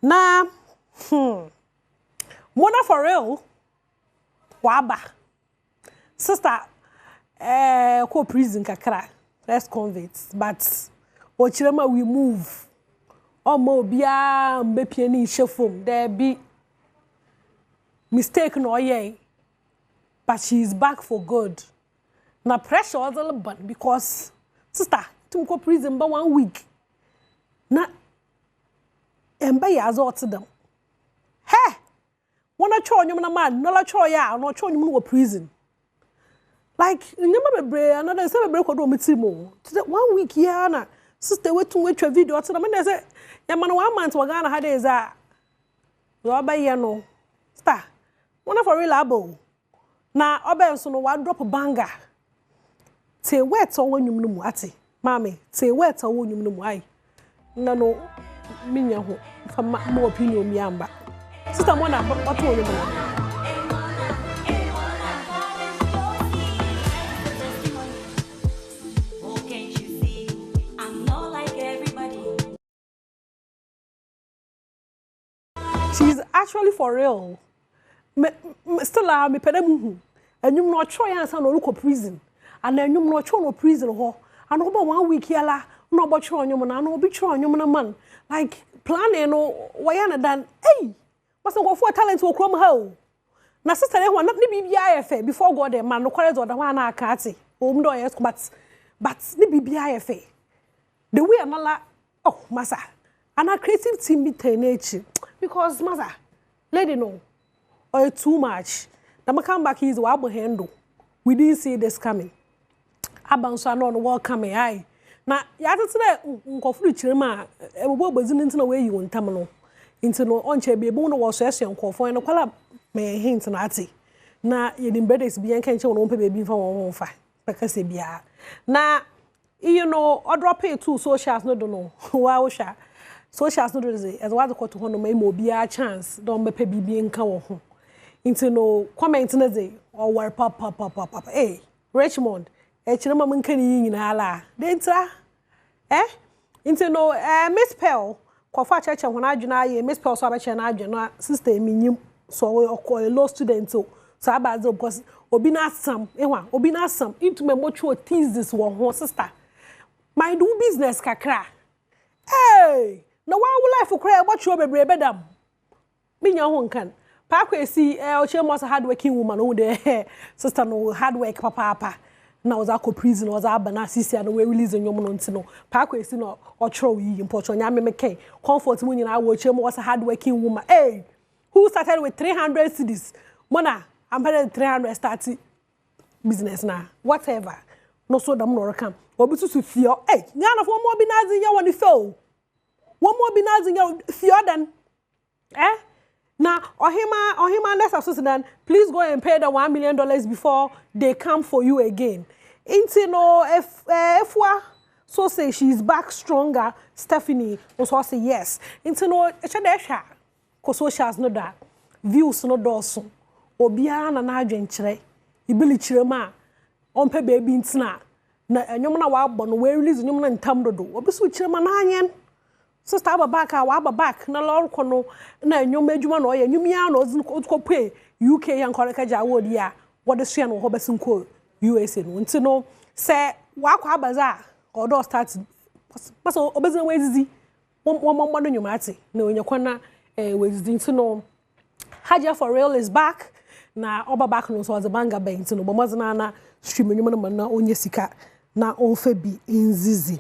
na mona for real waba sister ko prison kakra let's convicts but ochirema we move omo bia mbepie ni shefom there be mistake no ye but she is back for good na pressure was a little bit because sister tum ko prison ba 1 week na emba ya zo to them he wanna cho nyum na man no la cho ya no cho nyum no prison like nyama bebre another say bebre ko do mitimo 1 week ya na sister we twa video to na say ya man 1 month wa Ghana had is a yo ba ye no star wanna for reliable na oben so no wa drop banger te wet o wanyum no mu ate mama te wet o wanyum no mu ai na no minya ho fa ma opinion mi amba sister mo na bato wanyum no she's actually for real still me pedamu enyum no cho yan san no look prison and enyum no cho no prison ho and go 1 week yala no bo cho enyum na no obi cho enyum na man like planning no why na dan hey what's go for talent wo krom ha o na sister e ho na ni bibia ye before god the man no kwere do da na aka ate o mdo yes but ni bibia ye the way anala oh masa and a creative team be tenechi because masa lady no or too much na come back is wa handle we didn't see this coming abanso no no welcome ai na ya tete nkofuru chirema ebobo gbazin ntina we yi wontam no ntino onche be ebo no wo so ese nkofo no kwala me hint na ati na yedim brothers bi enka nche won pe be bi fa won fa pekase bia na you know or drop it to socials no do no wa sha socials no do say as wa ko to hono mai mo bia chance don be pe bibi nka wo ho ntino comment na say or war papa eh Richmond chirema mun kan yi nyina ala dentra ntino Miss Pearl kofa cheche ho na adwena ye Miss Pearl so abeche na adwena sister mi nyim so a law student so abaze because obi na sam obi na sam into me mocho tease this one ho sister my do business kakra hey no wa life kra mocho bebre bedam minya ho nkan pa kwesi ochemo so hard working woman who dey sister no hard work papa na was akọ prison was abana sisi na we release nyom no ntino pa kwesi no ochro yi import nya me meke comfort mu nyina wo ochemo was hard working woman hey who started with 300 cedis mona I'm paying 300 start business na whatever no so dam no come obi susu fio hey Ghana for mo bi na zinya woni fo one more bi na zinya fio dan now ohima next assistant please go and pay the $1 million before they come for you again into no if so say she's back stronger Stephanie also say yes into no echadesha ko socials no da views no doso obia na adwenkyere ibili kyerema onpe baby ntina na enyom na wa abọ no we release enyom na ntam dodo obi so kyerema na anyen sister aba back na lor kono na enyom adwuma na oye enyum ya na oziko pay UK yan koreka ja wodi a wode sua no ho besinko USA no ntino se wa kwa abaza odo start paso obezina wezizi won no nyuma ate na onyekwana wezizi ntino Haja for real is back na oba back no so was a banga bent no bomazina na stream enyum no na onye sika na onfa bi nzizi